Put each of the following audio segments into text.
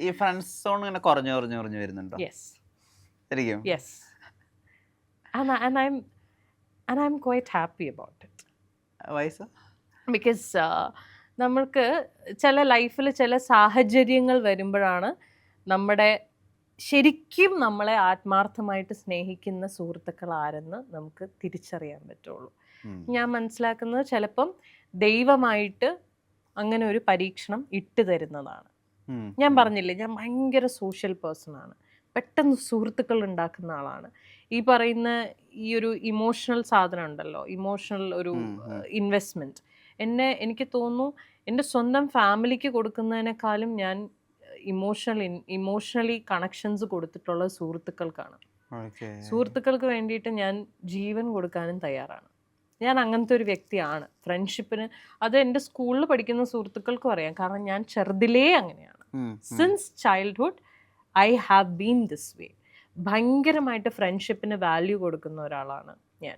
ഈ friends zone ഇങ്ങനെ കുറഞ്ഞു കുറഞ്ഞു കുറഞ്ഞു വരുന്നുണ്ടോ Yes. ശരിക്കും? Yes. And I'm quite happy about it. വയസ്സ് Because നമ്മൾക്ക് ചില ലൈഫിൽ ചില സാഹചര്യങ്ങൾ വരുമ്പോഴാണ് നമ്മുടെ ശരിക്കും നമ്മളെ ആത്മാർത്ഥമായിട്ട് സ്നേഹിക്കുന്ന സുഹൃത്തുക്കൾ ആരെന്ന് നമുക്ക് തിരിച്ചറിയാൻ പറ്റുള്ളൂ. ഞാൻ മനസ്സിലാക്കുന്നത് ചിലപ്പം ദൈവമായിട്ട് അങ്ങനെ ഒരു പരീക്ഷണം ഇട്ട് തരുന്നതാണ്. ഞാൻ പറഞ്ഞില്ലേ, ഞാൻ ഭയങ്കര സോഷ്യൽ പേഴ്സൺ ആണ്, പെട്ടെന്ന് സുഹൃത്തുക്കൾ ഉണ്ടാക്കുന്ന ആളാണ്. ഈ പറയുന്ന ഈ ഒരു ഇമോഷണൽ സാധനം ഉണ്ടല്ലോ, ഇമോഷണൽ ഒരു ഇൻവെസ്റ്റ്മെൻറ്റ്, എനിക്ക് തോന്നുന്നു എൻ്റെ സ്വന്തം ഫാമിലിക്ക് കൊടുക്കുന്നതിനേക്കാളും ഞാൻ ഇമോഷണലി കണക്ഷൻസ് കൊടുത്തിട്ടുള്ള സുഹൃത്തുക്കൾക്കാണ്. സുഹൃത്തുക്കൾക്ക് വേണ്ടിയിട്ട് ഞാൻ ജീവൻ കൊടുക്കാനും തയ്യാറാണ്. ഞാൻ അങ്ങനത്തെ ഒരു വ്യക്തിയാണ്. ഫ്രണ്ട്ഷിപ്പിന് അത് എൻ്റെ സ്കൂളിൽ പഠിക്കുന്ന സുഹൃത്തുക്കൾക്കും അറിയാം, കാരണം ഞാൻ ചെറുതിലേ അങ്ങനെയാണ്. Since childhood I have been this way. ഭയങ്കരമായിട്ട് ഫ്രണ്ട്ഷിപ്പിന് വാല്യൂ കൊടുക്കുന്ന ഒരാളാണ് ഞാൻ.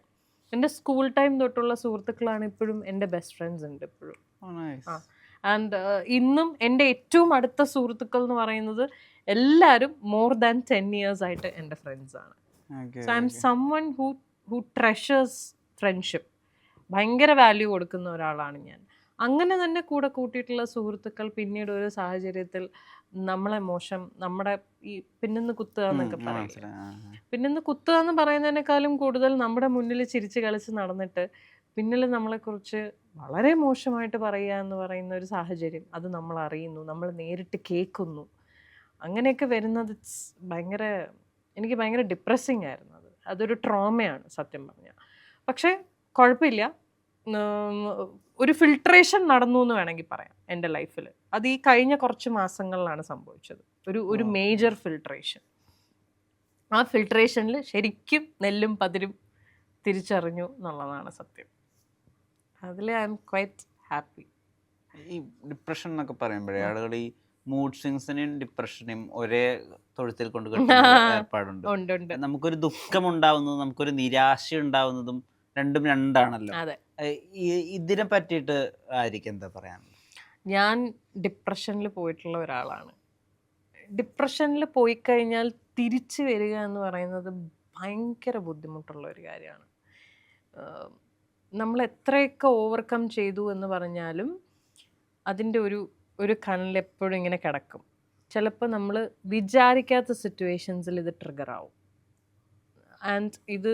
എൻ്റെ സ്കൂൾ ടൈം തൊട്ടുള്ള സുഹൃത്തുക്കളാണ് ഇപ്പോഴും എൻ്റെ ബെസ്റ്റ് ഫ്രണ്ട്സ് ഉണ്ട് ഇപ്പോഴും. ആൻഡ് ഇന്നും എൻ്റെ ഏറ്റവും അടുത്ത സുഹൃത്തുക്കൾ എന്ന് പറയുന്നത് എല്ലാവരും മോർ ദാൻ 10 years ആയിട്ട് എൻ്റെ ഫ്രണ്ട്സാണ്. So I'm someone who treasures friendship. ഭയങ്കര വാല്യൂ കൊടുക്കുന്ന ഒരാളാണ് ഞാൻ. അങ്ങനെ തന്നെ കൂടെ കൂട്ടിയിട്ടുള്ള സുഹൃത്തുക്കൾ പിന്നീട് ഒരു സാഹചര്യത്തിൽ നമ്മളെ നമ്മുടെ ഈ പിന്നിന്ന് കുത്തുക എന്നൊക്കെ പറയില്ല, പിന്നിന്ന് കുത്തുക എന്ന് പറയുന്നതിനേക്കാളും കൂടുതൽ നമ്മുടെ മുന്നിൽ ചിരിച്ച് കളിച്ച് നടന്നിട്ട് പിന്നിൽ നമ്മളെക്കുറിച്ച് വളരെ മോശമായിട്ട് പറയുക എന്ന് പറയുന്ന ഒരു സാഹചര്യം, അത് നമ്മൾ അറിയുന്നു, നമ്മൾ നേരിട്ട് കേൾക്കുന്നു. അങ്ങനെയൊക്കെ വരുന്നത് എനിക്ക് ഭയങ്കര ഡിപ്രസ്സിങ് ആയിരുന്നു. അതൊരു ട്രോമയാണ് സത്യം പറഞ്ഞാൽ. പക്ഷേ കുഴപ്പമില്ല, ഒരു ഫിൽട്രേഷൻ നടന്നു എന്ന് വേണമെങ്കിൽ പറയാം എൻ്റെ ലൈഫിൽ. അത് ഈ കഴിഞ്ഞ കുറച്ച് മാസങ്ങളിലാണ് സംഭവിച്ചത്, ഒരു മേജർ ഫിൽട്രേഷൻ. ആ ഫിൽട്രേഷനിൽ ശരിക്കും നെല്ലും പതിരും തിരിച്ചറിഞ്ഞു എന്നുള്ളതാണ് സത്യം. അതിൽ ഐ എം ക്വൈറ്റ് ഹാപ്പി. ഈ ഡിപ്രഷൻ എന്നൊക്കെ പറയുമ്പോഴേ ആളുകൾ ഈ മൂഡ് സ്വിങ്സിനെയും ഡിപ്രഷനെയും ഒരേ തൊഴുത്തിൽ കൊണ്ട് ഏർപ്പാടുണ്ട്. നമുക്കൊരു ദുഃഖം ഉണ്ടാവുന്നതും നമുക്കൊരു നിരാശ ഉണ്ടാവുന്നതും രണ്ടും രണ്ടാണല്ലോ. ഇതിനെ പറ്റിയിട്ട് ആയിരിക്കും എന്താ പറയാനുള്ളത്? ഞാൻ ഡിപ്രഷനിൽ പോയിട്ടുള്ള ഒരാളാണ്. ഡിപ്രഷനിൽ പോയി കഴിഞ്ഞാൽ തിരിച്ചു വരിക എന്ന് പറയുന്നത് ഭയങ്കര ബുദ്ധിമുട്ടുള്ള ഒരു കാര്യമാണ്. നമ്മൾ എത്രയൊക്കെ ഓവർകം ചെയ്തു എന്ന് പറഞ്ഞാലും അതിൻ്റെ ഒരു കനൽ എപ്പോഴും ഇങ്ങനെ കിടക്കും. ചിലപ്പോൾ നമ്മൾ വിചാരിക്കാത്ത സിറ്റുവേഷൻസിൽ ഇത് ട്രിഗർ ആവും. ആൻഡ് ഇത്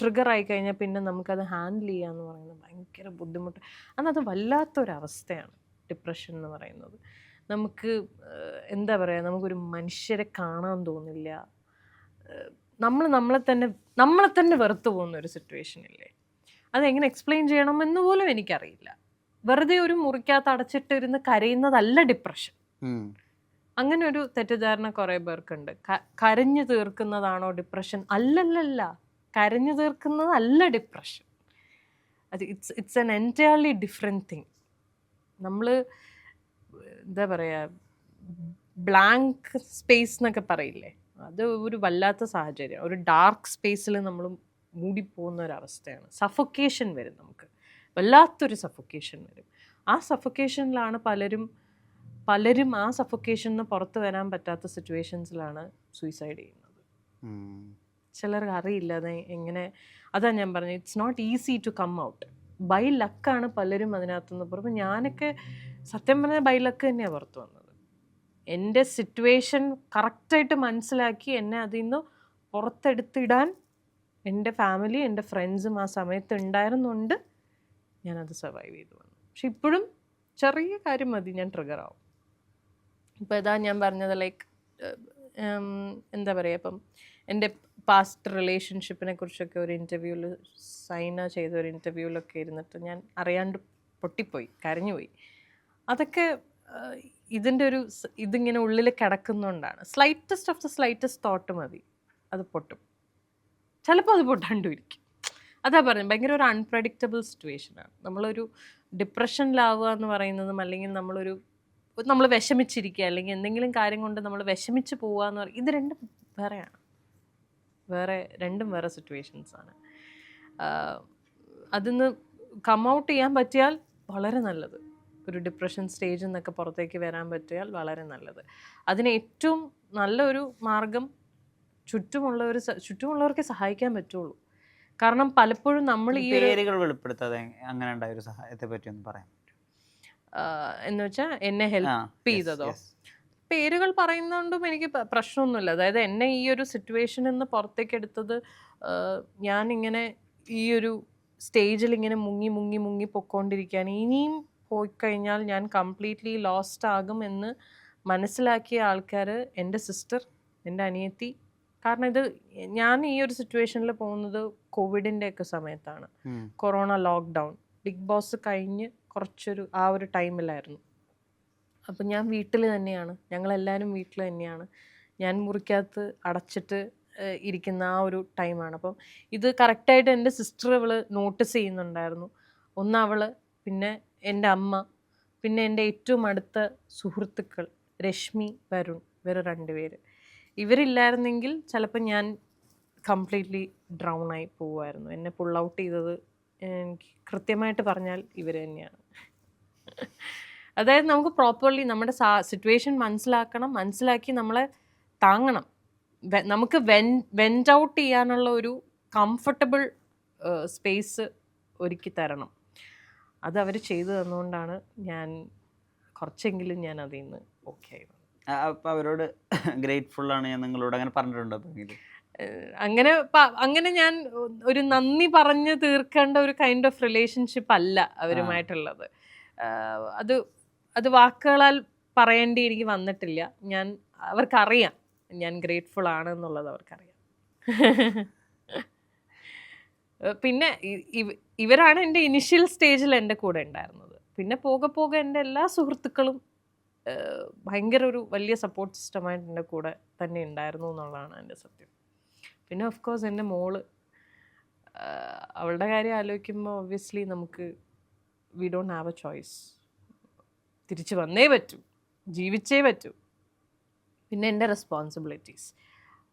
ട്രിഗർ ആയി കഴിഞ്ഞാൽ പിന്നെ നമുക്കത് ഹാൻഡിൽ ചെയ്യുക എന്ന് പറയുന്നത് ഭയങ്കര ബുദ്ധിമുട്ട്. അത് വല്ലാത്തൊരവസ്ഥയാണ് ഡിപ്രഷൻ എന്ന് പറയുന്നത്. നമുക്ക് എന്താ പറയുക, നമുക്കൊരു മനുഷ്യരെ കാണാൻ തോന്നില്ല, നമ്മളെ തന്നെ വെറുത്തു പോകുന്ന ഒരു സിറ്റുവേഷൻ ഇല്ലേ. അതെങ്ങനെ എക്സ്പ്ലെയിൻ ചെയ്യണമെന്ന് പോലും എനിക്കറിയില്ല. വെറുതെ ഒരു മുറിക്കകത്ത് അടച്ചിട്ടിരുന്ന് കരയുന്നതല്ല ഡിപ്രഷൻ. അങ്ങനെ ഒരു തെറ്റിദ്ധാരണ കുറേ പേർക്കുണ്ട്. കരഞ്ഞു തീർക്കുന്നതാണോ ഡിപ്രഷൻ? അല്ലല്ല, കരഞ്ഞു തീർക്കുന്നതല്ല depression. It's an entirely different thing. നമ്മൾ എന്താ പറയുക, ബ്ലാങ്ക് സ്പേസ് എന്നൊക്കെ പറയില്ലേ, അത് ഒരു വല്ലാത്ത സാഹചര്യം. ഒരു ഡാർക്ക് സ്പേസിൽ നമ്മൾ മൂടിപ്പോകുന്ന ഒരവസ്ഥയാണ്. സഫൊക്കേഷൻ വരും, നമുക്ക് വല്ലാത്തൊരു സഫൊക്കേഷൻ വരും. ആ സഫൊക്കേഷനിലാണ് പലരും ആ സഫൊക്കേഷനിൽ പുറത്ത് വരാൻ പറ്റാത്ത സിറ്റുവേഷൻസിലാണ് സൂയിസൈഡ് ചെയ്യുന്നത്. ചിലർക്ക് അറിയില്ല അത് എങ്ങനെ. അതാ ഞാൻ പറഞ്ഞത്, it's not easy to come out. By ലക്കാണ് പലരും അതിനകത്തുനിന്ന് പുറത്ത്. ഞാനൊക്കെ സത്യം പറഞ്ഞാൽ ബൈ ലക്ക് തന്നെയാണ് പുറത്ത് വന്നത്. എൻ്റെ സിറ്റുവേഷൻ കറക്റ്റായിട്ട് മനസ്സിലാക്കി എന്നെ അതിൽ നിന്ന് പുറത്തെടുത്തിടാൻ എൻ്റെ ഫാമിലി, എൻ്റെ ഫ്രണ്ട്സും ആ സമയത്ത് ഉണ്ടായിരുന്നുകൊണ്ട് ഞാനത് സർവൈവ് ചെയ്തു വന്നു. പക്ഷെ ഇപ്പോഴും ചെറിയ കാര്യം മതി ഞാൻ ട്രിഗർ ആവും. ഇപ്പോൾ ഇതാ ഞാൻ പറഞ്ഞത്, ലൈക്ക് എന്താ പറയുക, ഇപ്പം എൻ്റെ പാസ്റ്റ് റിലേഷൻഷിപ്പിനെ കുറിച്ചൊക്കെ ഒരു ഇൻ്റർവ്യൂവിൽ സൈന ചെയ്ത ഒരു ഇൻ്റർവ്യൂവിലൊക്കെ ഇരുന്നിട്ട് ഞാൻ അറിയാണ്ട് പൊട്ടിപ്പോയി, കരഞ്ഞുപോയി. അതൊക്കെ ഇതിൻ്റെ ഇതിങ്ങനെ ഉള്ളിൽ കിടക്കുന്നതുകൊണ്ടാണ്. Slightest of the slightest thought മതി, അത് പൊട്ടും. ചിലപ്പോൾ അത് പൊട്ടാണ്ടിരിക്കും. അതാ പറയുന്നത്, ഭയങ്കര ഒരു അൺപ്രഡിക്റ്റബിൾ സിറ്റുവേഷനാണ്. നമ്മളൊരു ഡിപ്രഷനിലാവുക എന്ന് പറയുന്നതും, അല്ലെങ്കിൽ നമ്മൾ വിഷമിച്ചിരിക്കുക, അല്ലെങ്കിൽ എന്തെങ്കിലും കാര്യം കൊണ്ട് നമ്മൾ വിഷമിച്ച് പോവുക എന്ന് പറയുന്നത്, ഇത് രണ്ടും വേറെയാണ്. രണ്ടും വേറെ സിറ്റുവേഷൻസാണ്. അതിന്ന് കം ഔട്ട് ചെയ്യാൻ പറ്റിയാൽ വളരെ നല്ലത്. ഒരു ഡിപ്രഷൻ സ്റ്റേജിൽ നിന്നൊക്കെ പുറത്തേക്ക് വരാൻ പറ്റിയാൽ വളരെ നല്ലത്. അതിന് ഏറ്റവും നല്ലൊരു മാർഗം ചുറ്റുമുള്ളവർക്ക് സഹായിക്കാൻ പറ്റുള്ളൂ. കാരണം പലപ്പോഴും നമ്മൾ ഈ പേരുകൾ വെളിപ്പെടുത്താതെ അങ്ങനെ ഉണ്ടായ ഒരു സഹായത്തെ പറ്റി ഒന്ന് പറയാം എന്ന് വെച്ചാൽ എന്നെ ഹെൽപ്പ് ചെയ്തതോ? പേരുകൾ പറയുന്നതുകൊണ്ടും എനിക്ക് പ്രശ്നമൊന്നുമില്ല. അതായത് എന്നെ ഈ ഒരു സിറ്റുവേഷനിൽ നിന്ന് പുറത്തേക്ക് എടുത്തത് ഞാനിങ്ങനെ ഈ ഒരു സ്റ്റേജിൽ ഇങ്ങനെ മുങ്ങി പൊയ്ക്കൊണ്ടിരിക്കുകയാണ്. ഇനിയും പോയി കഴിഞ്ഞാൽ ഞാൻ കംപ്ലീറ്റ്ലി ലോസ്റ്റ് ആകും എന്ന് മനസ്സിലാക്കിയ ആൾക്കാർ എൻ്റെ സിസ്റ്റർ, എൻ്റെ അനിയത്തി. കാരണം ഞാൻ ഈ ഒരു സിറ്റുവേഷനിൽ പോകുന്നത് കോവിഡിൻ്റെ ഒക്കെ സമയത്താണ്. കൊറോണ ലോക്ക്ഡൗൺ, ബിഗ് ബോസ് കഴിഞ്ഞ് കുറച്ചൊരു ആ ഒരു ടൈമിലായിരുന്നു. അപ്പം ഞാൻ വീട്ടിൽ തന്നെയാണ്, ഞങ്ങളെല്ലാവരും വീട്ടിൽ തന്നെയാണ്. ഞാൻ മുറിക്കകത്ത് അടച്ചിട്ട് ഇരിക്കുന്ന ആ ഒരു ടൈമാണ്. അപ്പം ഇത് കറക്റ്റായിട്ട് എൻ്റെ സിസ്റ്റർ നോട്ടീസ് ചെയ്യുന്നുണ്ടായിരുന്നു. ഒന്ന് അവൾ, പിന്നെ എൻ്റെ അമ്മ, പിന്നെ എൻ്റെ ഏറ്റവും അടുത്ത സുഹൃത്തുക്കൾ രശ്മി, വരുൺ, ഇവർ 2 പേര്. ഇവരില്ലായിരുന്നെങ്കിൽ ചിലപ്പോൾ ഞാൻ കംപ്ലീറ്റ്ലി ഡ്രൗൺ ആയി പോവുമായിരുന്നു. എന്നെ പുൾ ഔട്ട് ചെയ്തത് എനിക്ക് കൃത്യമായിട്ട് പറഞ്ഞാൽ ഇവർ തന്നെയാണ്. അതായത് നമുക്ക് പ്രോപ്പർലി നമ്മുടെ സിറ്റുവേഷൻ മനസ്സിലാക്കി നമ്മളെ താങ്ങണം. നമുക്ക് വെൻറ്റ് ഔട്ട് ചെയ്യാനുള്ള ഒരു കംഫർട്ടബിൾ സ്പേസ് ഒരുക്കി തരണം. അത് അവർ ചെയ്തു തന്നുകൊണ്ടാണ് ഞാൻ കുറച്ചെങ്കിലും ഞാൻ അതിൽ നിന്ന് ഓക്കെ ആയി. അപ്പോൾ അവരോട് ഗ്രേറ്റ്ഫുൾ ആണ് ഞാൻ നിങ്ങളോട് അങ്ങനെ പറഞ്ഞിട്ടുണ്ടോ? അങ്ങനെ ഞാൻ ഒരു നന്ദി പറഞ്ഞ് തീർക്കേണ്ട ഒരു കൈൻഡ് ഓഫ് റിലേഷൻഷിപ്പ് അല്ല അവരുമായിട്ടുള്ളത്. അത് വാക്കുകളാൽ പറയേണ്ടി എനിക്ക് വന്നിട്ടില്ല. അവർക്കറിയാം ഞാൻ ഗ്രേറ്റ്ഫുൾ ആണ് എന്നുള്ളത് അവർക്കറിയാം. പിന്നെ ഇവരാണ് എൻ്റെ ഇനിഷ്യൽ സ്റ്റേജിൽ എൻ്റെ കൂടെ ഉണ്ടായിരുന്നത്. പിന്നെ പോകെ എൻ്റെ എല്ലാ സുഹൃത്തുക്കളും ഭയങ്കര ഒരു വലിയ സപ്പോർട്ട് സിസ്റ്റമായിട്ട് എൻ്റെ കൂടെ തന്നെ ഉണ്ടായിരുന്നു എന്നുള്ളതാണ് എൻ്റെ സത്യം. പിന്നെ ഓഫ് കോഴ്സ് എൻ്റെ മോള്, അവളുടെ കാര്യം ആലോചിക്കുമ്പോൾ ഒബ്വിയസ്ലി നമുക്ക് we don't have A choice. തിരിച്ചു വന്നേ പറ്റൂ, ജീവിച്ചേ പറ്റൂ. പിന്നെ എൻ്റെ റെസ്പോൺസിബിലിറ്റീസ്.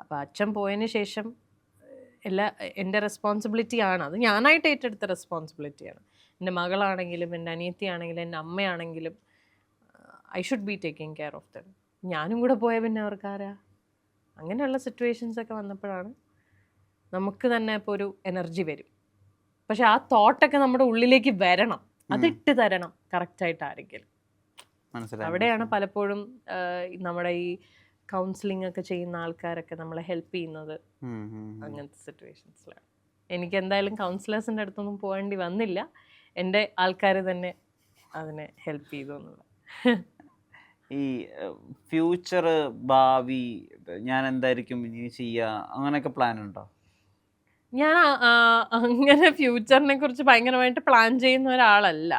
അപ്പോൾ അച്ഛൻ പോയതിന് ശേഷം എൻ്റെ റെസ്പോൺസിബിലിറ്റിയാണ്. അത് ഞാനായിട്ട് ഏറ്റെടുത്ത റെസ്പോൺസിബിലിറ്റിയാണ്. എൻ്റെ മകളാണെങ്കിലും എൻ്റെ അനിയത്തിയാണെങ്കിലും എൻ്റെ അമ്മയാണെങ്കിലും I should be taking care of them. ഞാനും കൂടെ പോയ പിന്നെ അവർക്കാരാ? അങ്ങനെയുള്ള സിറ്റുവേഷൻസൊക്കെ വന്നപ്പോഴാണ് നമുക്ക് തന്നെ ഇപ്പോൾ ഒരു എനർജി വരും. പക്ഷെ ആ തോട്ടൊക്കെ നമ്മുടെ ഉള്ളിലേക്ക് വരണം, അതിട്ട് തരണം കറക്റ്റായിട്ട് ആരെങ്കിലും. അവിടെയാണ് പലപ്പോഴും നമ്മുടെ ഈ കൗൺസിലിംഗ് ഒക്കെ ചെയ്യുന്ന ആൾക്കാരൊക്കെ നമ്മളെ ഹെൽപ്പ് ചെയ്യുന്നത്. അങ്ങനത്തെ സിറ്റുവേഷൻസിലാണ്. എനിക്ക് എന്തായാലും കൗൺസിലേഴ്സിൻ്റെ അടുത്തൊന്നും പോകേണ്ടി വന്നില്ല. എൻ്റെ ആൾക്കാർ തന്നെ അതിനെ ഹെൽപ്പ് ചെയ്തു എന്നുള്ളത്. ഈ ഫ്യൂച്ചർ, ഭാവി, ഞാൻ എന്തായിരിക്കും ഇനി ചെയ്യുക, അങ്ങനെയൊക്കെ പ്ലാൻ ഉണ്ടോ? ഞാൻ അങ്ങനെ ഫ്യൂച്ചറിനെ കുറിച്ച് ഭയങ്കരമായിട്ട് പ്ലാൻ ചെയ്യുന്ന ഒരാളല്ല.